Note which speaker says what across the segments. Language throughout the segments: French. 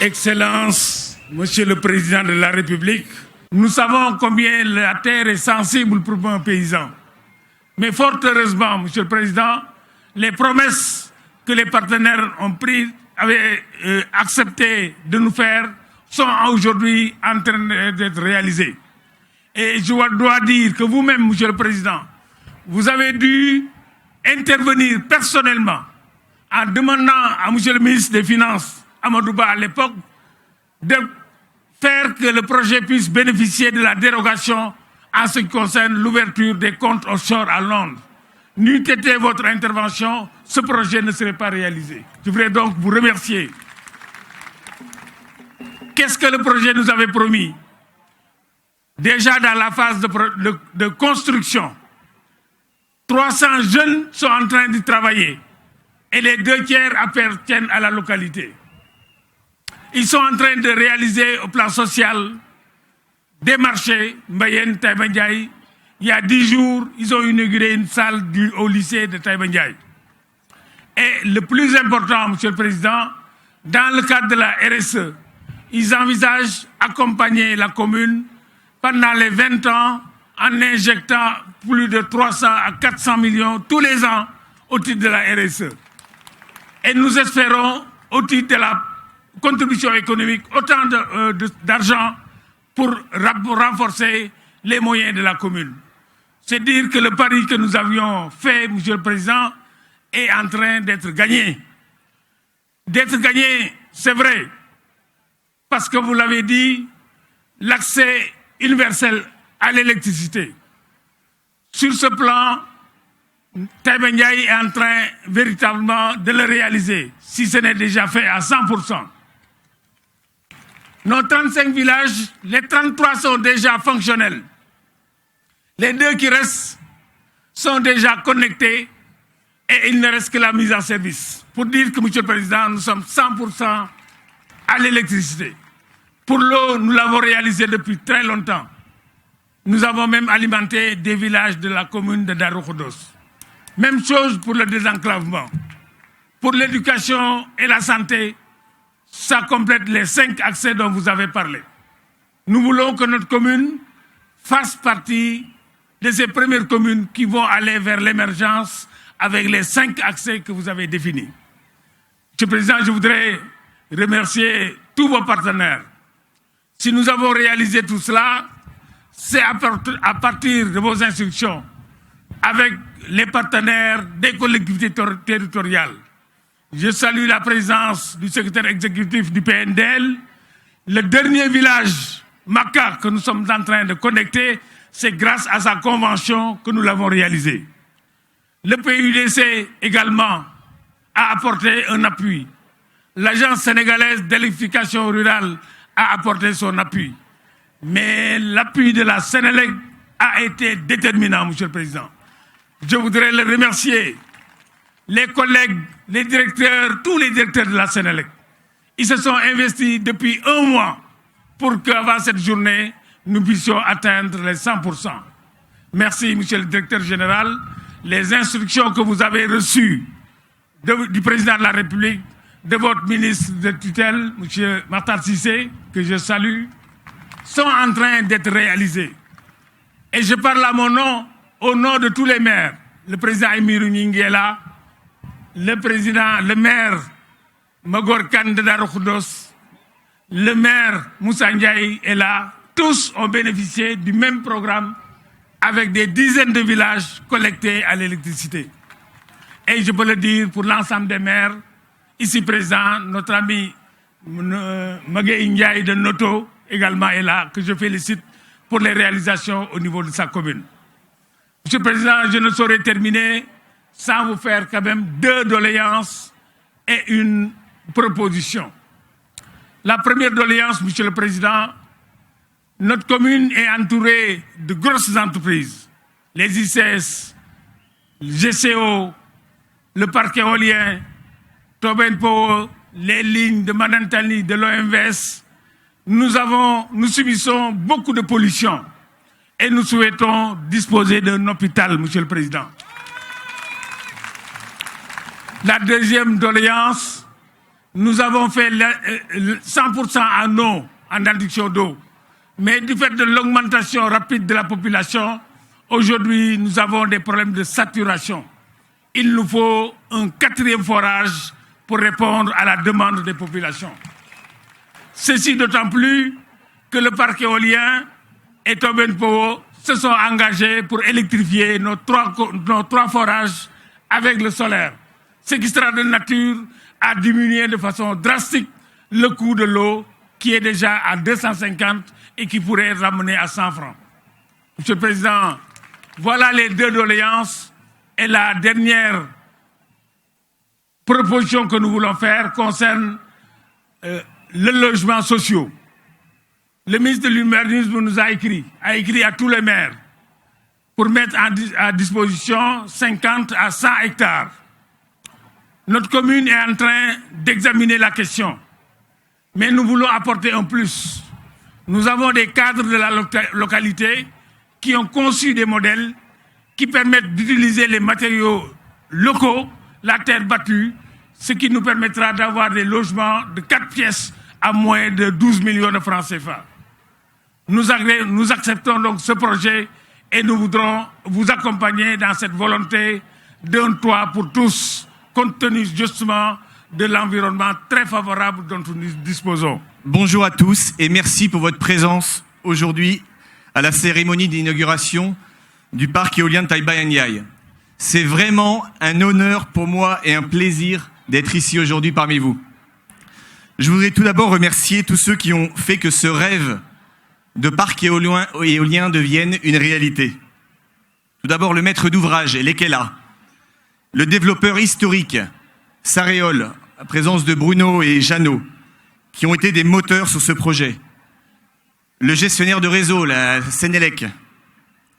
Speaker 1: Excellences, Monsieur le Président de la République, nous savons combien la terre est sensible pour un paysan. Mais fort heureusement, Monsieur le Président, les promesses que les partenaires avaient accepté de nous faire sont aujourd'hui en train d'être réalisées. Et je dois dire que vous-même, Monsieur le Président, vous avez dû intervenir personnellement en demandant à Monsieur le ministre des Finances, Amadou Ba à l'époque, de faire que le projet puisse bénéficier de la dérogation en ce qui concerne l'ouverture des comptes offshore à Londres. N'eût été votre intervention, ce projet ne serait pas réalisé. Je voudrais donc vous remercier. Qu'est-ce que le projet nous avait promis? Déjà dans la phase de construction, 300 jeunes sont en train d'y travailler et les 2/3 appartiennent à la localité. Ils sont en train de réaliser au plan social des marchés, Mbayène, Taïba Ndiaye. Il y a 10 jours, ils ont inauguré une salle au lycée de Taïba Ndiaye. Et le plus important, Monsieur le Président, dans le cadre de la RSE, ils envisagent d'accompagner la commune pendant les 20 ans en injectant plus de 300 à 400 millions tous les ans au titre de la RSE. Et nous espérons, au titre de la contribution économique, autant d'argent pour renforcer les moyens de la commune. C'est dire que le pari que nous avions fait, Monsieur le Président, est en train d'être gagné. D'être gagné, c'est vrai, parce que vous l'avez dit, l'accès universel à l'électricité. Sur ce plan, Taïba Ndiaye est en train véritablement de le réaliser, si ce n'est déjà fait à 100%. Nos 35 villages, les 33 sont déjà fonctionnels. Les 2 qui restent sont déjà connectés et il ne reste que la mise en service. Pour dire que, Monsieur le Président, nous sommes 100% à l'électricité. Pour l'eau, nous l'avons réalisé depuis très longtemps. Nous avons même alimenté des villages de la commune de Darou Khoudoss. Même chose pour le désenclavement. Pour l'éducation et la santé, ça complète les 5 accès dont vous avez parlé. Nous voulons que notre commune fasse partie de ces premières communes qui vont aller vers l'émergence avec les 5 accès que vous avez définis. Monsieur le Président, je voudrais remercier tous vos partenaires. Si nous avons réalisé tout cela, c'est à partir de vos instructions avec les partenaires des collectivités territoriales. Je salue la présence du secrétaire exécutif du PNDL. Le dernier village, Maka, que nous sommes en train de connecter, c'est grâce à sa convention que nous l'avons réalisé. Le PUDC également a apporté un appui. L'Agence sénégalaise d'électrification rurale a apporté son appui. Mais l'appui de la Sénélec a été déterminant, Monsieur le Président. Je voudrais le remercier, les collègues, les directeurs, tous les directeurs de la Sénélec. Ils se sont investis depuis 1 mois pour qu'avant cette journée, nous puissions atteindre les 100%. Merci, Monsieur le Directeur Général. Les instructions que vous avez reçues du Président de la République, de votre ministre de tutelle, M. Makhtar Cissé, que je salue, sont en train d'être réalisées. Et je parle à mon nom, au nom de tous les maires. Le président Aymérou Gningue est là, le maire Magor Kane de Darou Khoudoss, le maire Moussa Ndiaye est là. Tous ont bénéficié du même programme avec des dizaines de villages collectés à l'électricité. Et je peux le dire pour l'ensemble des maires, ici présents, notre ami Magué Ndiaye de Noto également est là, que je félicite pour les réalisations au niveau de sa commune. Monsieur le Président, je ne saurais terminer sans vous faire quand même 2 doléances et une proposition. La première doléance, Monsieur le Président, notre commune est entourée de grosses entreprises. Les ICS, le GCO, le parc éolien, Tobin Power, les lignes de Manantali, de l'OMVS. Nous subissons beaucoup de pollution et nous souhaitons disposer d'un hôpital, Monsieur le Président. La deuxième doléance, nous avons fait 100% en eau, en adduction d'eau. Mais du fait de l'augmentation rapide de la population, aujourd'hui, nous avons des problèmes de saturation. Il nous faut un 4e forage pour répondre à la demande des populations. Ceci d'autant plus que le parc éolien et Tobin Powo se sont engagés pour électrifier nos trois forages avec le solaire, ce qui sera de nature à diminuer de façon drastique le coût de l'eau qui est déjà à 250 et qui pourrait être ramené à 100 francs. Monsieur le Président, voilà les 2 doléances et la dernière proposition que nous voulons faire concerne le logement social. Le ministre de l'Urbanisme nous a écrit à tous les maires pour mettre à disposition 50 à 100 hectares. Notre commune est en train d'examiner la question, mais nous voulons apporter un plus. Nous avons des cadres de la localité qui ont conçu des modèles qui permettent d'utiliser les matériaux locaux, la terre battue, ce qui nous permettra d'avoir des logements de 4 pièces à moins de 12 millions de francs CFA. Nous acceptons donc ce projet et nous voudrons vous accompagner dans cette volonté d'un toit pour tous, compte tenu justement de l'environnement très favorable dont nous disposons.
Speaker 2: Bonjour à tous et merci pour votre présence aujourd'hui à la cérémonie d'inauguration du parc éolien de Taïba-Ndiaye. C'est vraiment un honneur pour moi et un plaisir d'être ici aujourd'hui parmi vous. Je voudrais tout d'abord remercier tous ceux qui ont fait que ce rêve de parc éolien devienne une réalité. Tout d'abord le maître d'ouvrage, Lekela, le développeur historique, Saréol, la présence de Bruno et Jeannot, qui ont été des moteurs sur ce projet. Le gestionnaire de réseau, la Sénélec,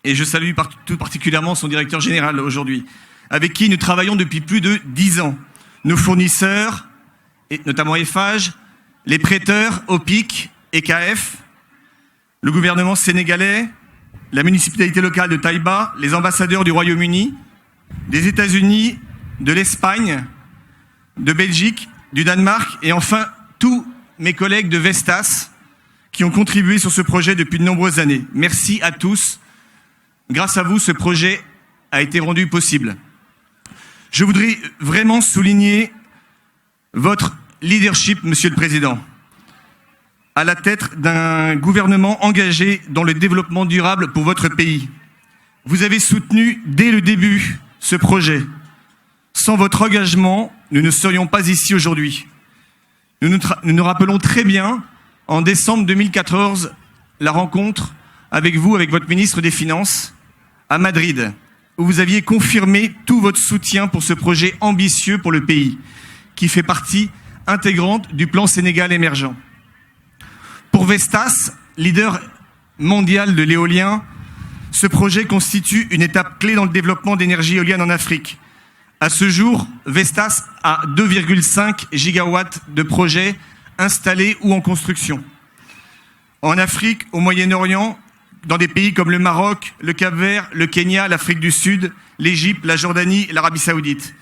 Speaker 2: et je salue tout particulièrement son directeur général aujourd'hui, avec qui nous travaillons depuis plus de 10 ans. Nos fournisseurs, et notamment Eiffage, les prêteurs, OPIC, EKF, le gouvernement sénégalais, la municipalité locale de Taïba, les ambassadeurs du Royaume-Uni, des États-Unis, de l'Espagne, de Belgique, du Danemark et enfin tous mes collègues de Vestas qui ont contribué sur ce projet depuis de nombreuses années. Merci à tous. Grâce à vous, ce projet a été rendu possible. Je voudrais vraiment souligner votre leadership, Monsieur le Président, à la tête d'un gouvernement engagé dans le développement durable pour votre pays. Vous avez soutenu dès le début ce projet. Sans votre engagement, nous ne serions pas ici aujourd'hui. Nous nous rappelons très bien, en décembre 2014, la rencontre avec vous, avec votre ministre des Finances, à Madrid, où vous aviez confirmé tout votre soutien pour ce projet ambitieux pour le pays, qui fait partie intégrante du plan Sénégal émergent. Pour Vestas, leader mondial de l'éolien, ce projet constitue une étape clé dans le développement d'énergie éolienne en Afrique. À ce jour, Vestas a 2,5 gigawatts de projets installés ou en construction. En Afrique, au Moyen-Orient, dans des pays comme le Maroc, le Cap-Vert, le Kenya, l'Afrique du Sud, l'Égypte, la Jordanie, l'Arabie Saoudite.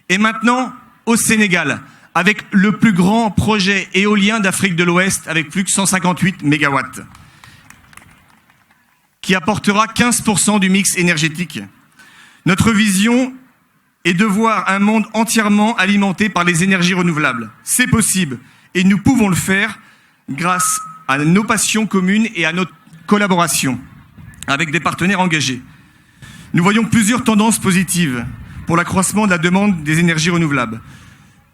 Speaker 2: Et maintenant, au Sénégal, avec le plus grand projet éolien d'Afrique de l'Ouest, avec plus de 158 mégawatts, qui apportera 15% du mix énergétique. Notre vision est de voir un monde entièrement alimenté par les énergies renouvelables. C'est possible, et nous pouvons le faire grâce à nos passions communes et à notre collaboration avec des partenaires engagés. Nous voyons plusieurs tendances positives pour l'accroissement de la demande des énergies renouvelables.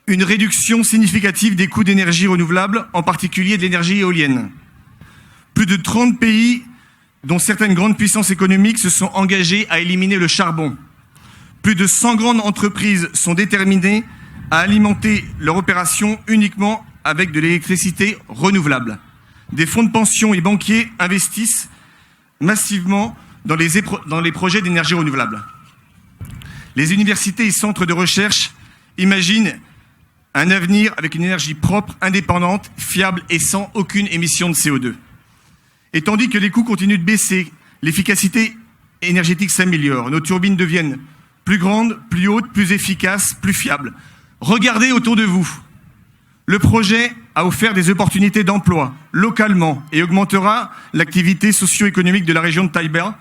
Speaker 2: Une réduction significative des coûts d'énergie renouvelable, en particulier de l'énergie éolienne. Plus de 30 pays, dont certaines grandes puissances économiques, se sont engagés à éliminer le charbon. Plus de 100 grandes entreprises sont déterminées à alimenter leur opération uniquement avec de l'électricité renouvelable. Des fonds de pension et banquiers investissent massivement dans les projets d'énergie renouvelable. Les universités et centres de recherche imaginent un avenir avec une énergie propre, indépendante, fiable et sans aucune émission de CO2. Et tandis que les coûts continuent de baisser, l'efficacité énergétique s'améliore, nos turbines deviennent plus grandes, plus hautes, plus efficaces, plus fiables. Regardez autour de vous. Le projet a offert des opportunités d'emploi localement et augmentera l'activité socio-économique de la région de Taïba,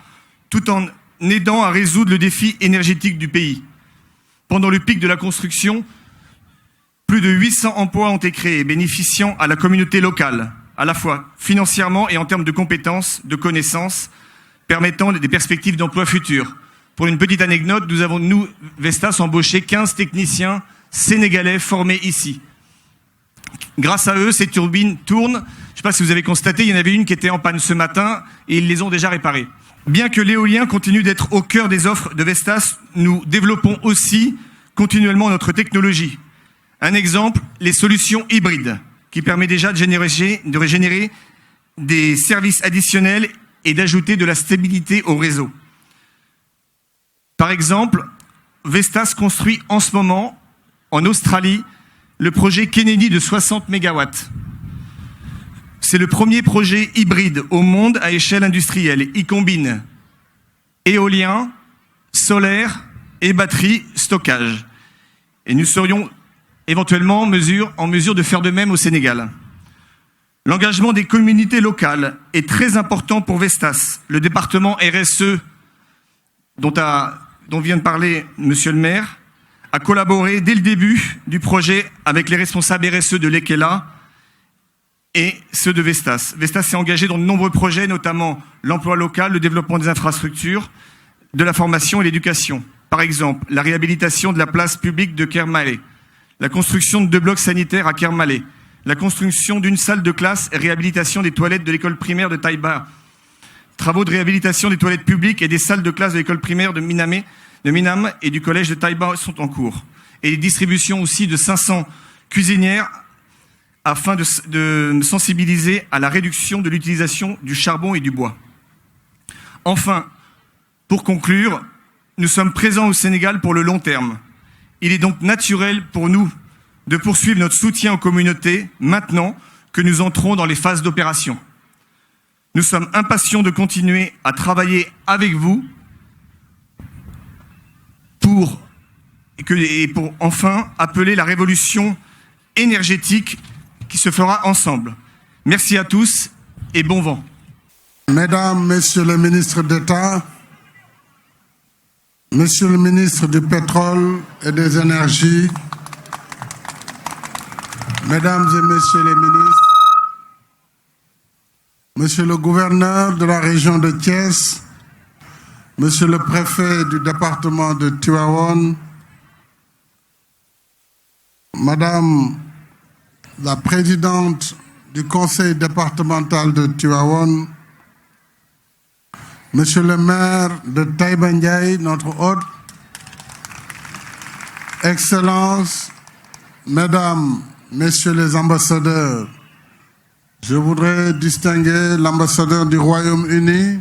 Speaker 2: tout en aidant à résoudre le défi énergétique du pays. Pendant le pic de la construction, plus de 800 emplois ont été créés, bénéficiant à la communauté locale, à la fois financièrement et en termes de compétences, de connaissances, permettant des perspectives d'emploi futures. Pour une petite anecdote, nous avons, Vestas, embauché 15 techniciens sénégalais formés ici. Grâce à eux, ces turbines tournent. Je ne sais pas si vous avez constaté, il y en avait une qui était en panne ce matin et ils les ont déjà réparées. Bien que l'éolien continue d'être au cœur des offres de Vestas, nous développons aussi continuellement notre technologie. Un exemple, les solutions hybrides, qui permet déjà de régénérer des services additionnels et d'ajouter de la stabilité au réseau. Par exemple, Vestas construit en ce moment, en Australie, le projet Kennedy de 60 MW. C'est le premier projet hybride au monde à échelle industrielle. Il combine éolien, solaire et batterie stockage. Et nous serions éventuellement en mesure de faire de même au Sénégal. L'engagement des communautés locales est très important pour Vestas. Le département RSE, dont vient de parler Monsieur le maire, a collaboré dès le début du projet avec les responsables RSE de l'EKELA et ceux de Vestas. Vestas s'est engagé dans de nombreux projets, notamment l'emploi local, le développement des infrastructures, de la formation et l'éducation. Par exemple, la réhabilitation de la place publique de Kermalé, la construction de 2 blocs sanitaires à Kermalé, la construction d'une salle de classe et réhabilitation des toilettes de l'école primaire de Taïba, travaux de réhabilitation des toilettes publiques et des salles de classe de l'école primaire de Minam et du collège de Taïba sont en cours. Et distribution aussi de 500 cuisinières afin de sensibiliser à la réduction de l'utilisation du charbon et du bois. Enfin, pour conclure, nous sommes présents au Sénégal pour le long terme. Il est donc naturel pour nous de poursuivre notre soutien aux communautés maintenant que nous entrons dans les phases d'opération. Nous sommes impatients de continuer à travailler avec vous pour enfin appeler la révolution énergétique qui se fera ensemble. Merci à tous et bon vent.
Speaker 3: Mesdames, Messieurs les ministres d'État, Monsieur le ministre du Pétrole et des Énergies, Mesdames et Messieurs les ministres, Monsieur le gouverneur de la région de Thiès, Monsieur le préfet du département de Tivaouane, Madame la présidente du conseil départemental de Tivaouane, Monsieur le maire de Taïba Ndiaye, notre hôte, Excellences, Mesdames, Messieurs les ambassadeurs, je voudrais distinguer l'ambassadeur du Royaume-Uni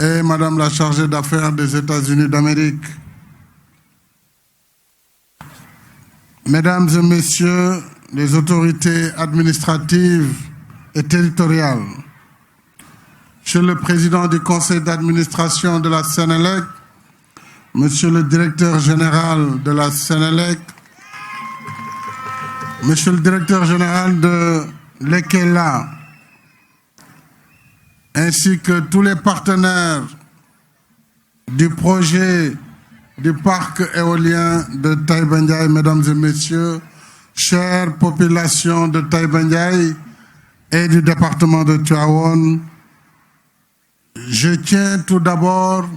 Speaker 3: et Madame la chargée d'affaires des États-Unis d'Amérique. Mesdames et Messieurs les autorités administratives et territoriales, Monsieur le Président du Conseil d'administration de la Sénélec, Monsieur le Directeur général de la Sénélec, Monsieur le Directeur général de l'EKELA, ainsi que tous les partenaires du projet du parc éolien de Taïba Ndiaye, Mesdames et Messieurs, chères populations de Taïba Ndiaye et du département de Tivaouane, je tiens tout d'abord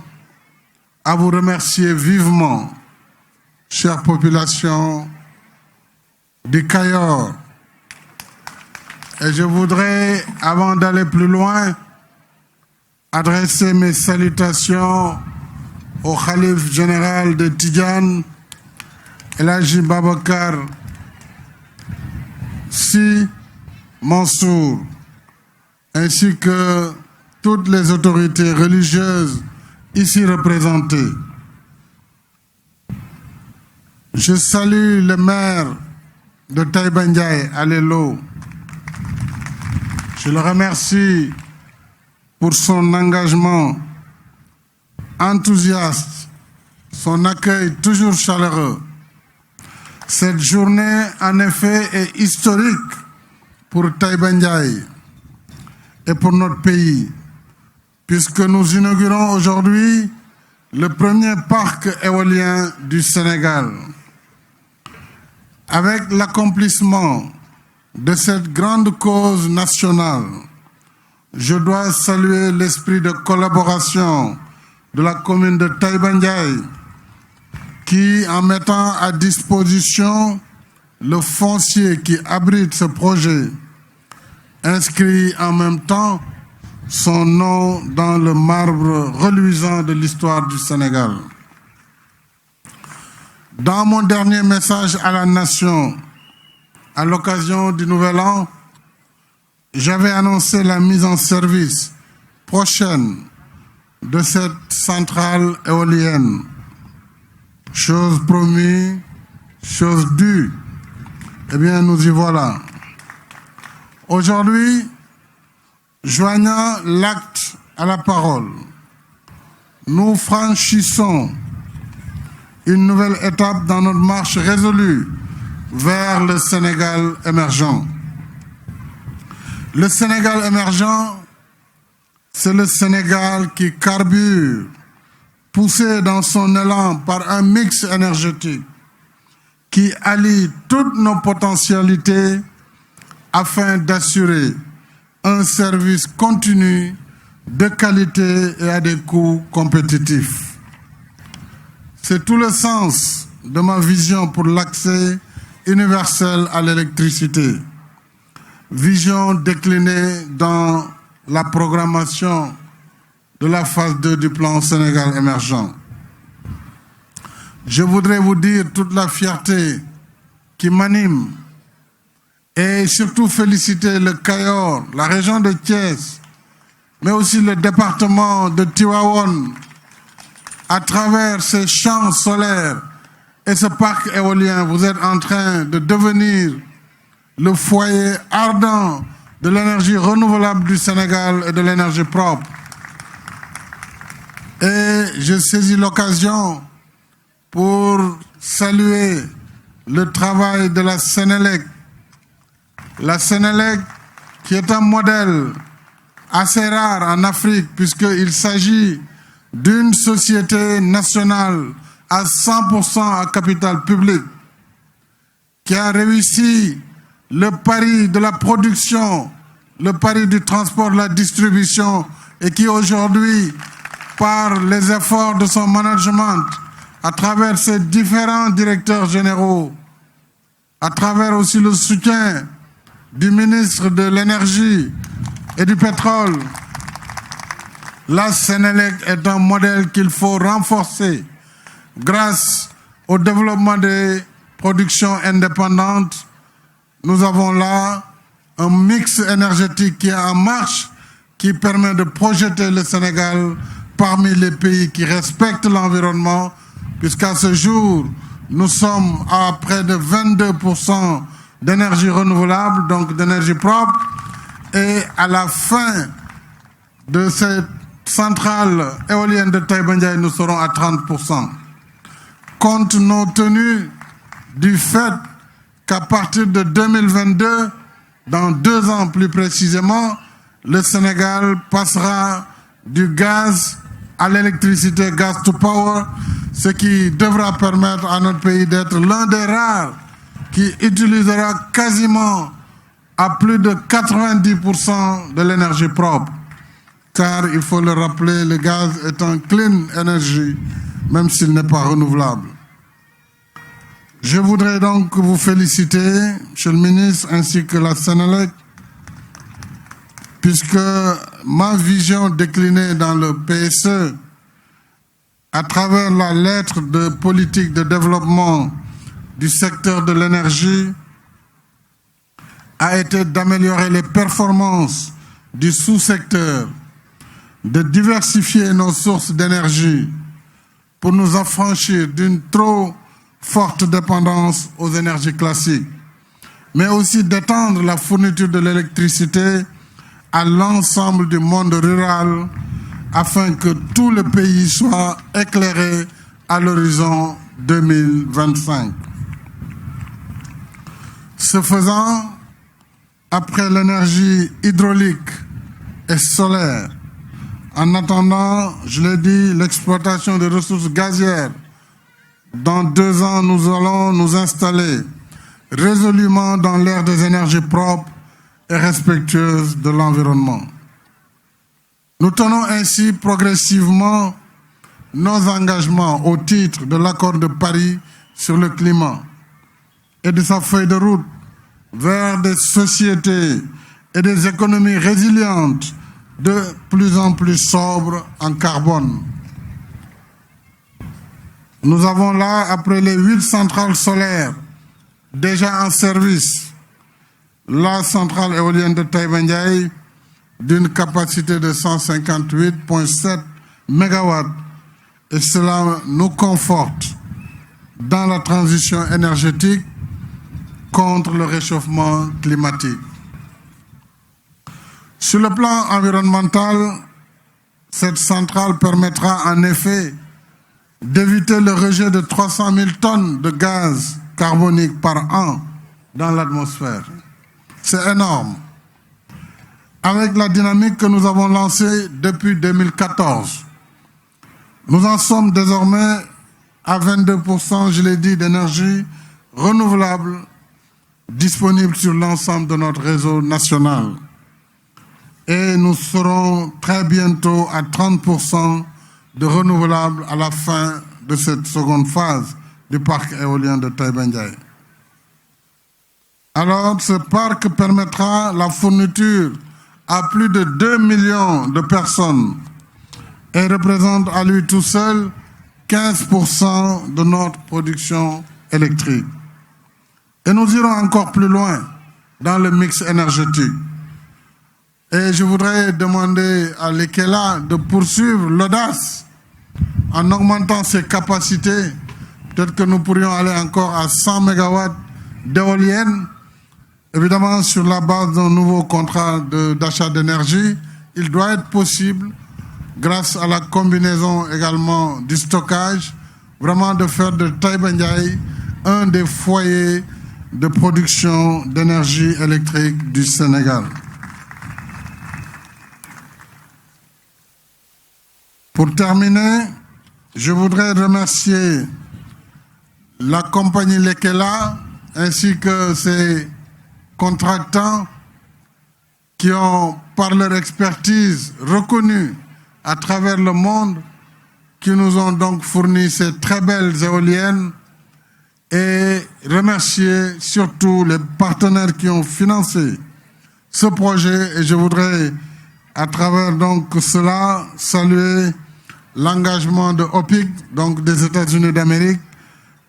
Speaker 3: à vous remercier vivement, chère population du Cayor. Et je voudrais, avant d'aller plus loin, adresser mes salutations au Khalife général de Tidjane, El Hadji Babacar Sy Mansour, ainsi que toutes les autorités religieuses ici représentées. Je salue le maire de Taïba Ndiaye, Alelo. Je le remercie pour son engagement enthousiaste, son accueil toujours chaleureux. Cette journée, en effet, est historique pour Taïba Ndiaye et pour notre pays, puisque nous inaugurons aujourd'hui le premier parc éolien du Sénégal. Avec l'accomplissement de cette grande cause nationale, je dois saluer l'esprit de collaboration de la commune de Taïba Ndiaye qui, en mettant à disposition le foncier qui abrite ce projet, inscrit en même temps son nom dans le marbre reluisant de l'histoire du Sénégal. Dans mon dernier message à la nation, à l'occasion du Nouvel An, j'avais annoncé la mise en service prochaine de cette centrale éolienne. Chose promise, chose due. Eh bien, nous y voilà. Aujourd'hui, joignant l'acte à la parole, nous franchissons une nouvelle étape dans notre marche résolue vers le Sénégal émergent. Le Sénégal émergent, c'est le Sénégal qui carbure, poussé dans son élan par un mix énergétique qui allie toutes nos potentialités afin d'assurer un service continu, de qualité et à des coûts compétitifs. C'est tout le sens de ma vision pour l'accès universel à l'électricité, vision déclinée dans la programmation de la phase 2 du plan Sénégal émergent. Je voudrais vous dire toute la fierté qui m'anime et surtout féliciter le Cayor, la région de Thiès, mais aussi le département de Tivaouane, à travers ces champs solaires et ce parc éolien. Vous êtes en train de devenir le foyer ardent de l'énergie renouvelable du Sénégal et de l'énergie propre. Et je saisis l'occasion pour saluer le travail de la Sénélec. La Sénélec, qui est un modèle assez rare en Afrique, puisqu'il s'agit d'une société nationale à 100% à capital public, qui a réussi le pari de la production, le pari du transport, de la distribution, et qui aujourd'hui, par les efforts de son management, à travers ses différents directeurs généraux, à travers aussi le soutien du ministre de l'Énergie et du Pétrole, la Sénélec est un modèle qu'il faut renforcer grâce au développement des productions indépendantes. Nous avons là un mix énergétique qui est en marche, qui permet de projeter le Sénégal parmi les pays qui respectent l'environnement, puisqu'à ce jour, nous sommes à près de 22% d'énergie renouvelable, donc d'énergie propre, et à la fin de cette centrale éolienne de Taïba Ndiaye, nous serons à 30%. Compte tenu du fait qu'à partir de 2022, dans 2 ans plus précisément, le Sénégal passera du gaz à l'électricité, gas to power, ce qui devra permettre à notre pays d'être l'un des rares qui utilisera quasiment à plus de 90% de l'énergie propre. Car, il faut le rappeler, le gaz est un clean energy, même s'il n'est pas renouvelable. Je voudrais donc vous féliciter, Monsieur le ministre, ainsi que la Sénélec, puisque ma vision déclinée dans le PSE, à travers la lettre de politique de développement du secteur de l'énergie, a été d'améliorer les performances du sous-secteur, de diversifier nos sources d'énergie pour nous affranchir d'une trop forte dépendance aux énergies classiques, mais aussi d'étendre la fourniture de l'électricité à l'ensemble du monde rural afin que tout le pays soit éclairé à l'horizon 2025. Ce faisant, après l'énergie hydraulique et solaire, en attendant, je l'ai dit, l'exploitation des ressources gazières, dans 2 ans, nous allons nous installer résolument dans l'ère des énergies propres et respectueuses de l'environnement. Nous tenons ainsi progressivement nos engagements au titre de l'accord de Paris sur le climat et de sa feuille de route vers des sociétés et des économies résilientes de plus en plus sobres en carbone. Nous avons là, après les 8 centrales solaires déjà en service, la centrale éolienne de Taïba Ndiaye d'une capacité de 158,7 MW, et cela nous conforte dans la transition énergétique contre le réchauffement climatique. Sur le plan environnemental, cette centrale permettra en effet d'éviter le rejet de 300 000 tonnes de gaz carbonique par an dans l'atmosphère. C'est énorme. Avec la dynamique que nous avons lancée depuis 2014, nous en sommes désormais à 22%, je l'ai dit, d'énergie renouvelable disponible sur l'ensemble de notre réseau national. Et nous serons très bientôt à 30% de renouvelables à la fin de cette seconde phase du parc éolien de Taïba Ndiaye. Alors, ce parc permettra la fourniture à plus de 2 millions de personnes et représente à lui tout seul 15% de notre production électrique. Et nous irons encore plus loin dans le mix énergétique. Et je voudrais demander à l'EKELA de poursuivre l'audace en augmentant ses capacités. Peut-être que nous pourrions aller encore à 100 MW d'éoliennes. Évidemment, sur la base d'un nouveau contrat d'achat d'énergie, il doit être possible, grâce à la combinaison également du stockage, vraiment de faire de Taïba Ndiaye un des foyers de production d'énergie électrique du Sénégal. Pour terminer, je voudrais remercier la compagnie Lekela ainsi que ses contractants qui ont, par leur expertise reconnue à travers le monde, qui nous ont donc fourni ces très belles éoliennes, et remercier surtout les partenaires qui ont financé ce projet. Et je voudrais, à travers donc cela, saluer l'engagement de OPIC, donc des États-Unis d'Amérique,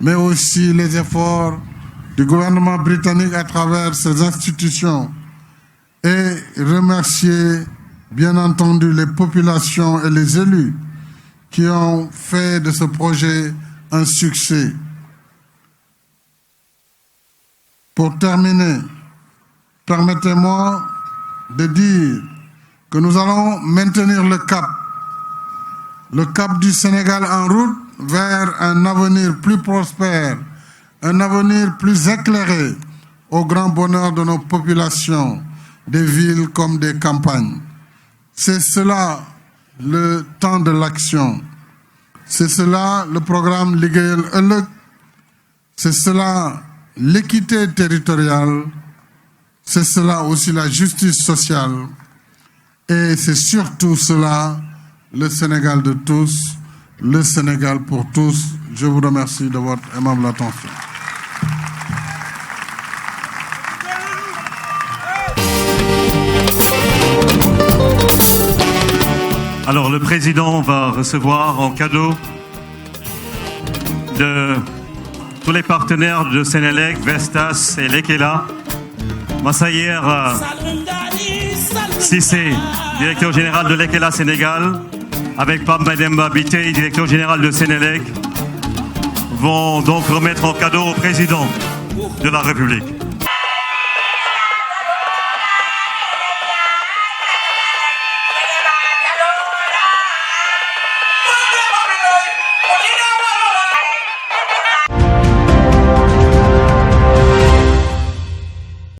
Speaker 3: mais aussi les efforts du gouvernement britannique à travers ses institutions, et remercier bien entendu les populations et les élus qui ont fait de ce projet un succès. Pour terminer, permettez-moi de dire que nous allons maintenir le cap du Sénégal en route vers un avenir plus prospère, un avenir plus éclairé au grand bonheur de nos populations, des villes comme des campagnes. C'est cela le temps de l'action. C'est cela le programme Liggéeyal Ëllëg. C'est cela l'équité territoriale. C'est cela aussi la justice sociale. Et c'est surtout cela le Sénégal de tous, le Sénégal pour tous. Je vous remercie de votre aimable attention.
Speaker 4: Alors le président va recevoir en cadeau de tous les partenaires de Sénélec, Vestas et Lekela, Massayer Cissé, directeur général de Lekela Sénégal, avec Pam Mademba Bitey, directeur général de Sénélec, vont donc remettre en cadeau au président de la République.